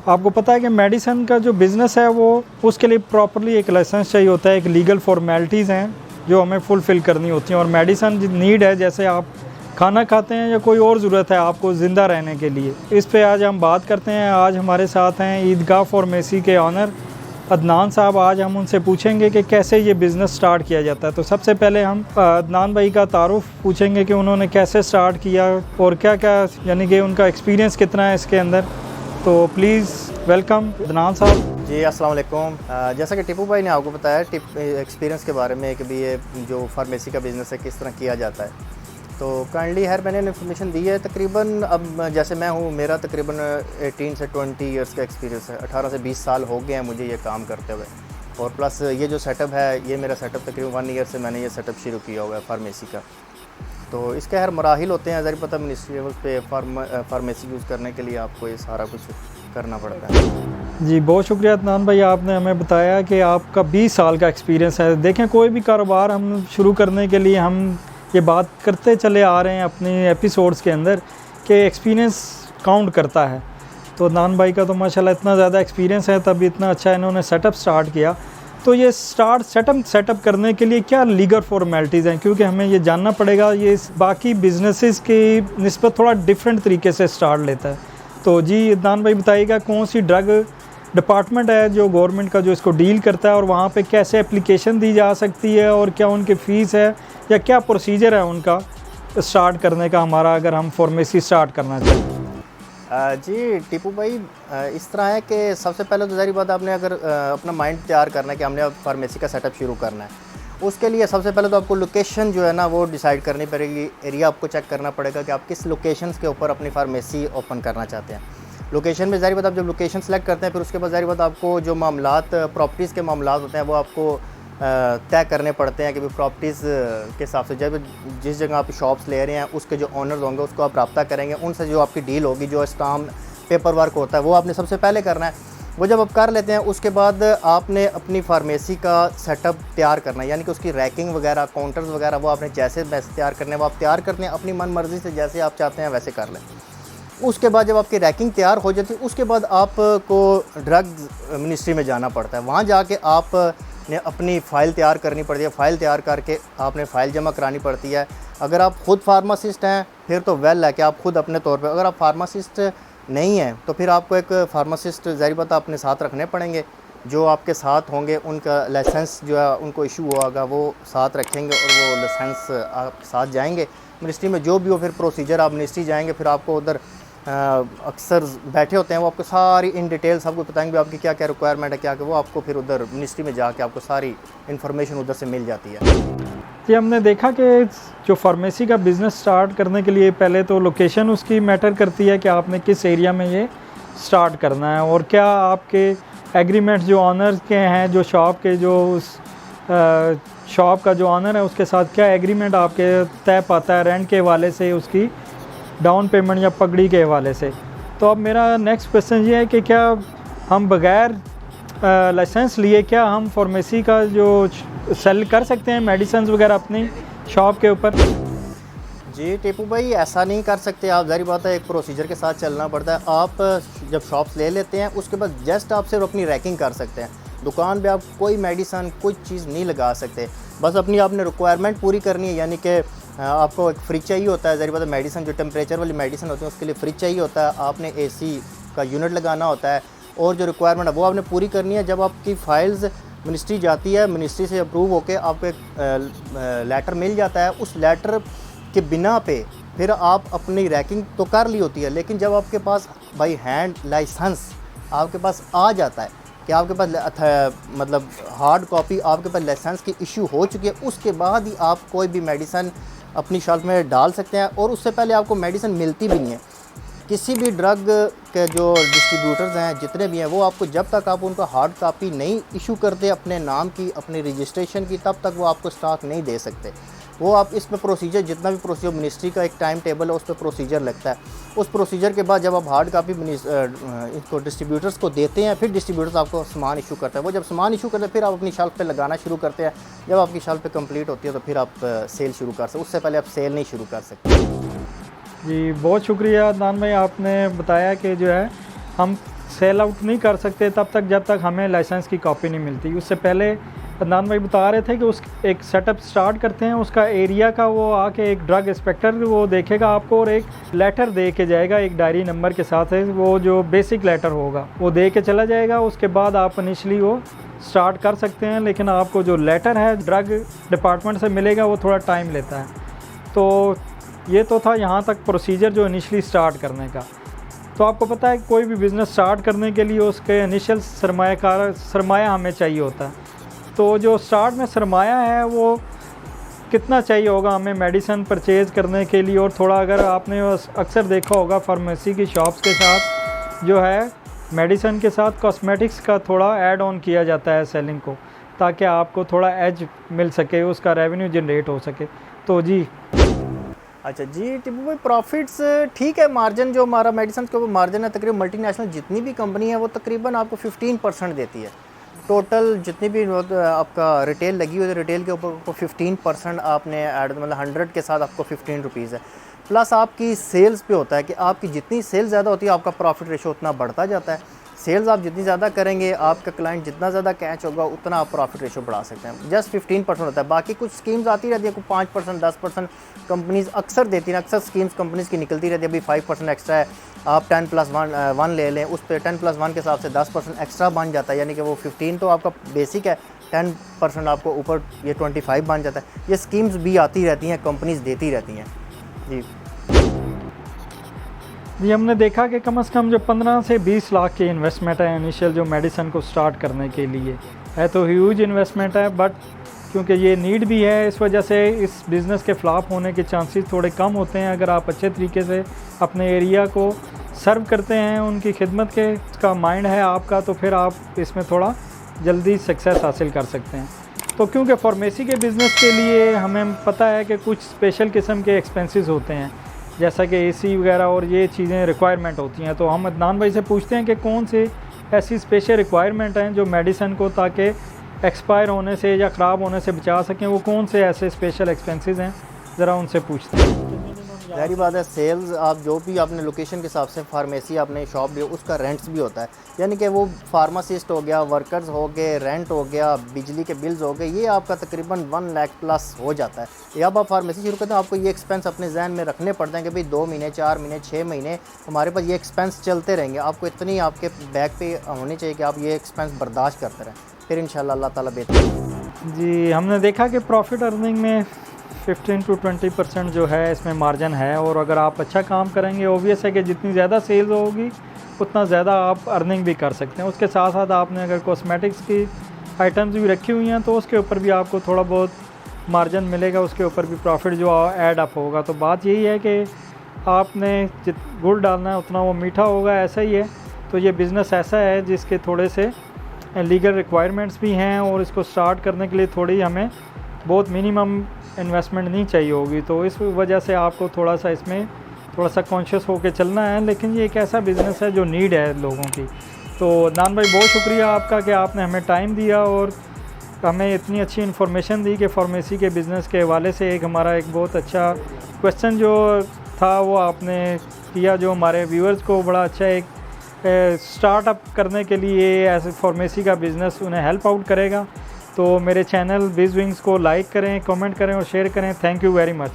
आपको पता है कि मेडिसिन का जो बिज़नेस है वो उसके लिए प्रॉपरली एक लाइसेंस चाहिए होता है, एक लीगल फॉर्मेलिटीज़ हैं जो हमें फुलफ़िल करनी होती हैं। और मेडिसिन नीड है, जैसे आप खाना खाते हैं या कोई और ज़रूरत है आपको ज़िंदा रहने के लिए। इस पे आज हम बात करते हैं। आज हमारे साथ हैं ईदगाह फार्मेसी के ऑनर अदनान साहब। आज हम उनसे पूछेंगे कि कैसे ये बिज़नेस स्टार्ट किया जाता है। तो सबसे पहले हम अदनान भाई का तारुफ पूछेंगे कि उन्होंने कैसे स्टार्ट किया और क्या क्या, यानी कि उनका एक्सपीरियंस कितना है इसके अंदर। तो प्लीज़ वेलकम अदनान साहब। जी अस्सलाम वालेकुम। जैसा कि टिपू भाई ने आपको बताया एक्सपीरियंस के बारे में कि भी ये जो फार्मेसी का बिज़नेस है किस तरह किया जाता है, तो काइंडली मैंने इन्फॉर्मेशन दी है। तकरीबन अब जैसे मैं हूँ, मेरा तकरीबन 18 से 20 इयर्स का एक्सपीरियंस है। 18 से 20 साल हो गए हैं मुझे ये काम करते हुए। और प्लस ये जो सेटअप है, ये मेरा सेटअप तकरीबन 1 ईयर से मैंने ये सेटअप शुरू किया हुआ है फार्मेसी का। तो इसके हर मराहिल होते हैं, ज़रा पता मिनिस्ट्री लेवल पे फार्मेसी यूज़ करने के लिए आपको ये सारा कुछ करना पड़ता है। जी बहुत शुक्रिया अदनान भाई, आपने हमें बताया कि आपका 20 साल का एक्सपीरियंस है। देखें, कोई भी कारोबार हम शुरू करने के लिए हम ये बात करते चले आ रहे हैं अपने एपिसोड्स के अंदर कि एक्सपीरियंस काउंट करता है। तो अदनान भाई का तो माशाल्लाह इतना ज़्यादा एक्सपीरियंस है, तभी इतना अच्छा इन्होंने सेटअप स्टार्ट किया। तो ये सेटअप करने के लिए क्या लीगल फॉर्मेलिटीज़ हैं, क्योंकि हमें ये जानना पड़ेगा। ये बाकी बिजनेसेस की निस्बत थोड़ा डिफरेंट तरीके से स्टार्ट लेता है। तो जी अदनान भाई बताइएगा, कौन सी ड्रग डिपार्टमेंट है जो गवर्नमेंट का जो इसको डील करता है, और वहाँ पे कैसे एप्लीकेशन दी जा सकती है, और क्या उनकी फ़ीस है या क्या प्रोसीजर है उनका स्टार्ट करने का हमारा, अगर हम फार्मेसी स्टार्ट करना चाहें। जी टीपू भाई, इस तरह है कि सबसे पहले तो ज़ाहिर बात, आपने अगर अपना माइंड तैयार करना है कि हमने अब फार्मेसी का सेटअप शुरू करना है, उसके लिए सबसे पहले तो आपको लोकेशन जो है ना वो डिसाइड करनी पड़ेगी। एरिया आपको चेक करना पड़ेगा कि आप किस लोकेशन के ऊपर अपनी फार्मेसी ओपन करना चाहते हैं। लोकेशन में ज़ाहिर बात, आप जब लोकेशन सेलेक्ट करते हैं, फिर उसके बाद ज़ाहिर बात आपको जो मामलात प्रॉपर्टीज़ के मामलात होते हैं वो आपको तय करने पड़ते हैं कि भाई प्रॉपर्टीज़ के हिसाब से जब जिस जगह आप शॉप्स ले रहे हैं उसके जो ऑनर्स होंगे उसको आप रब्ता करेंगे, उनसे जो आपकी डील होगी, जो स्टाम्प पेपर वर्क होता है वो आपने सबसे पहले करना है। वो जब आप कर लेते हैं उसके बाद आपने अपनी फार्मेसी का सेटअप तैयार करना है, यानी कि उसकी रैकिंग वगैरह, काउंटर्स वगैरह वो आपने जैसे वैसे तैयार करने हैं, वो आप तैयार करते हैं अपनी मन मर्ज़ी से, जैसे आप चाहते हैं वैसे कर लें। उसके बाद जब आपकी रैकिंग तैयार हो जाती है, उसके बाद आपको ड्रग मिनिस्ट्री में जाना पड़ता है। वहाँ जाके आपने अपनी फ़ाइल तैयार करनी पड़ती है। फ़ाइल तैयार करके आपने फ़ाइल जमा करानी पड़ती है। अगर आप ख़ुद फार्मासिस्ट हैं फिर तो वेल है कि आप ख़ुद अपने तौर पे, अगर आप फार्मासिस्ट नहीं हैं तो फिर आपको एक फार्मासिस्ट ज़ाहिर बात अपने साथ रखने पड़ेंगे। जो आपके साथ होंगे उनका लाइसेंस जो है उनको इशू होगा वो साथ रखेंगे, और वो लाइसेंस आपके साथ जाएंगे मिनिस्ट्री में। जो भी हो फिर प्रोसीजर, आप मिनिस्ट्री जाएंगे, फिर आपको उधर अक्सर बैठे होते हैं, वो आपको सारी इन डिटेल सबको बताएंगे आपकी क्या क्या रिक्वायरमेंट है, क्या क्या, वो आपको फिर उधर मिनिस्ट्री में जाके आपको सारी इन्फॉर्मेशन उधर से मिल जाती है। ये हमने देखा कि जो फार्मेसी का बिज़नेस स्टार्ट करने के लिए पहले तो लोकेशन उसकी मैटर करती है कि आपने किस एरिया में ये स्टार्ट करना है, और क्या आपके एग्रीमेंट्स जो ऑनर के हैं, जो शॉप के जो शॉप का जो ऑनर है उसके साथ क्या एग्रीमेंट आपके तय पाता है, रेंट के हवाले से, उसकी डाउन पेमेंट या पगड़ी के हवाले से। तो अब मेरा नेक्स्ट क्वेश्चन ये है कि क्या हम बग़ैर लाइसेंस लिए क्या हम फार्मेसी का जो सेल कर सकते हैं मेडिसिन वगैरह अपनी शॉप के ऊपर? जी टीपू भाई, ऐसा नहीं कर सकते आप। ज़ाहिर बात है एक प्रोसीजर के साथ चलना पड़ता है। आप जब शॉप्स ले लेते हैं उसके बाद जस्ट आप सिर्फ अपनी रैकिंग कर सकते हैं। दुकान पे आप कोई मेडिसिन कोई चीज़ नहीं लगा सकते। बस अपनी आपने रिक्वायरमेंट पूरी करनी है, यानी कि आपको एक फ्रिज चाहिए होता है। ज़ाहिर बात है मेडिसिन जो टेम्परेचर वाली मेडिसिन होती है उसके लिए फ्रिज चाहिए होता है। आपने AC का यूनिट लगाना होता है, और जो रिक्वायरमेंट है वो आपने पूरी करनी है। जब आपकी फ़ाइल्स मिनिस्ट्री जाती है, मिनिस्ट्री से अप्रूव होकर आपको एक लेटर मिल जाता है। उस लेटर के बिना पे फिर आप अपनी रैकिंग तो कर ली होती है, लेकिन जब आपके पास बाई हैंड लाइसेंस आपके पास आ जाता है कि आपके पास मतलब हार्ड कॉपी आपके पास लाइसेंस की इशू हो चुकी है, उसके बाद ही आप कोई भी मेडिसिन अपनी शेल्फ में डाल सकते हैं। और उससे पहले आपको मेडिसिन मिलती भी नहीं है। किसी भी ड्रग के जो डिस्ट्रीब्यूटर्स हैं जितने भी हैं, वो आपको जब तक आप उनका हार्ड कॉपी नहीं इशू करते अपने नाम की, अपनी रजिस्ट्रेशन की, तब तक वो आपको स्टॉक नहीं दे सकते। वो आप इस पर प्रोसीजर, जितना भी प्रोसीजर मिनिस्ट्री का एक टाइम टेबल है, उस पर प्रोसीजर लगता है। उस प्रोसीजर के बाद जब आप हार्ड कापी इसको डिस्ट्रीब्यूटर्स को देते हैं, फिर डिस्ट्रीब्यूटर्स आपको सामान इशू करता है। वो जब सामान इशू करते हैं फिर आप अपनी शेल्फ पे लगाना शुरू करते हैं। जब आपकी शेल्फ पे कंप्लीट होती है तो फिर आप सेल शुरू कर सकते, उससे पहले आप सेल नहीं शुरू कर सकते। जी बहुत शुक्रिया अदनान भाई, आपने बताया कि जो है हम सेल आउट नहीं कर सकते तब तक जब तक हमें लाइसेंस की कॉपी नहीं मिलती। उससे पहले अदनान भाई बता रहे थे कि उस एक सेटअप स्टार्ट करते हैं, उसका एरिया का वो आके एक ड्रग इंस्पेक्टर वो देखेगा आपको और एक लेटर दे के जाएगा, एक डायरी नंबर के साथ है, वो जो बेसिक लेटर होगा वो दे के चला जाएगा। उसके बाद आप इनिशली वो स्टार्ट कर सकते हैं, लेकिन आपको जो लेटर है ड्रग डिपार्टमेंट से मिलेगा वो थोड़ा टाइम लेता है। तो ये तो था यहाँ तक प्रोसीजर जो इनिशली स्टार्ट करने का। तो आपको पता है कोई भी बिज़नेस स्टार्ट करने के लिए उसके इनिशियल सरमाया हमें चाहिए होता है। तो जो स्टार्ट में सरमाया है वो कितना चाहिए होगा हमें मेडिसिन परचेज़ करने के लिए, और थोड़ा अगर आपने अक्सर देखा होगा फार्मेसी की शॉप्स के साथ जो है मेडिसिन के साथ कॉस्मेटिक्स का थोड़ा ऐड ऑन किया जाता है सेलिंग को, ताकि आपको थोड़ा एज मिल सके, उसका रेवेन्यू जनरेट हो सके। तो जी अच्छा जी टिप्पू भाई, प्रॉफिट्स ठीक है, मार्जिन जो हमारा मेडिसिन के ऊपर मार्जिन है तकरीबन मल्टीनेशनल जितनी भी कंपनी है वो तकरीबन आपको 15% देती है। टोटल जितनी भी आपका रिटेल लगी हुई है, रिटेल के ऊपर आपको 15% आपने ऐड, मतलब 100 के साथ आपको 15 रुपीज़ है। प्लस आपकी सेल्स पे होता है कि आपकी जितनी सेल्स ज़्यादा होती है आपका प्रॉफिट रेशो उतना बढ़ता जाता है। सेल्स आप जितनी ज़्यादा करेंगे, आपका क्लाइंट जितना ज़्यादा कैच होगा उतना आप प्रॉफिट रेशो बढ़ा सकते हैं। जस्ट 15% होता है, बाकी कुछ स्कीम्स आती रहती है, कुछ 5% 10% कंपनीज़ अक्सर देती हैं, अक्सर स्कीम्स कंपनीज़ की निकलती रहती है। अभी 5% एक्स्ट्रा है, आप 10+1 ले लें, उस पर 10+1 के हिसाब से 10% एक्स्ट्रा बन जाता है, यानी कि वो 15 तो आपका बेसिक है, 10% आपको ऊपर ये 25 बन जाता है। ये स्कीम्स भी आती रहती हैं, कंपनीज़ देती रहती हैं। जी जी हमने देखा कि कम से कम जो 15 से 20 लाख की इन्वेस्टमेंट है इनिशियल जो मेडिसिन को स्टार्ट करने के लिए है, तो ह्यूज इन्वेस्टमेंट है, बट क्योंकि ये नीड भी है इस वजह से इस बिज़नेस के फ्लॉप होने के चांसेस थोड़े कम होते हैं। अगर आप अच्छे तरीके से अपने एरिया को सर्व करते हैं, उनकी खिदमत के का माइंड है आपका, तो फिर आप इसमें थोड़ा जल्दी सक्सेस हासिल कर सकते हैं। तो क्योंकि फार्मेसी के बिज़नेस के लिए हमें पता है कि कुछ स्पेशल किस्म के एक्सपेंसेस होते हैं, जैसा कि एसी वगैरह और ये चीज़ें रिक्वायरमेंट होती हैं। तो हम अदनान भाई से पूछते हैं कि कौन से ऐसी स्पेशल रिक्वायरमेंट हैं जो मेडिसिन को ताकि एक्सपायर होने से या ख़राब होने से बचा सकें, वो कौन से ऐसे स्पेशल एक्सपेंसेस हैं, ज़रा उनसे पूछते हैं। जाहिर बात है, सेल्स आप जो भी आपने लोकेशन के हिसाब से फार्मेसी आपने शॉप ली उसका रेंट्स भी होता है, यानी कि वो फार्मासिस्ट हो गया, वर्कर्स हो गए, रेंट हो गया, बिजली के बिल्स हो गए, ये आपका तकरीबन 1 लाख प्लस हो जाता है। या आप फार्मेसी शुरू करते हैं, आपको ये एक्सपेंस अपने जहन में रखने पड़ते हैं कि भाई 2 महीने 4 महीने 6 महीने हमारे पास ये एक्सपेंस चलते रहेंगे। आपको इतनी आपके बैक पे होनी चाहिए कि आप ये एक्सपेंस बर्दाश्त करते रहें, फिर इंशाल्लाह अल्लाह ताला बेहतर। जी हमने देखा कि प्रॉफिट अर्निंग में 15 to 20% जो है इसमें मार्जिन है, और अगर आप अच्छा काम करेंगे ऑब्वियस है कि जितनी ज़्यादा सेल्स होगी उतना ज़्यादा आप अर्निंग भी कर सकते हैं। उसके साथ साथ आपने अगर कॉस्मेटिक्स की आइटम्स भी रखी हुई हैं तो उसके ऊपर भी आपको थोड़ा बहुत मार्जिन मिलेगा, उसके ऊपर भी प्रॉफिट जो ऐड अप होगा। तो बात यही है कि आपने जित गुड़ डालना है उतना वो मीठा होगा, ऐसा ही है। तो ये बिज़नेस ऐसा है जिसके थोड़े से लीगल रिक्वायरमेंट्स भी हैं, और इसको स्टार्ट करने के लिए थोड़ी हमें बहुत मिनिमम इन्वेस्टमेंट नहीं चाहिए होगी। तो इस वजह से आपको थोड़ा सा इसमें थोड़ा सा कॉन्शियस होकर चलना है, लेकिन ये एक ऐसा बिज़नेस है जो नीड है लोगों की। तो अदनान भाई बहुत शुक्रिया आपका कि आपने हमें टाइम दिया और हमें इतनी अच्छी इन्फॉर्मेशन दी कि फार्मेसी के बिज़नेस के हवाले से एक हमारा एक बहुत अच्छा क्वेश्चन जो था वो आपने किया, जो हमारे व्यूअर्स को बड़ा अच्छा एक स्टार्टअप करने के लिए ऐसे फार्मेसी का बिज़नेस उन्हें हेल्प आउट करेगा। तो मेरे चैनल बिज़विंग्स को लाइक करें, कमेंट करें और शेयर करें। Thank you very much.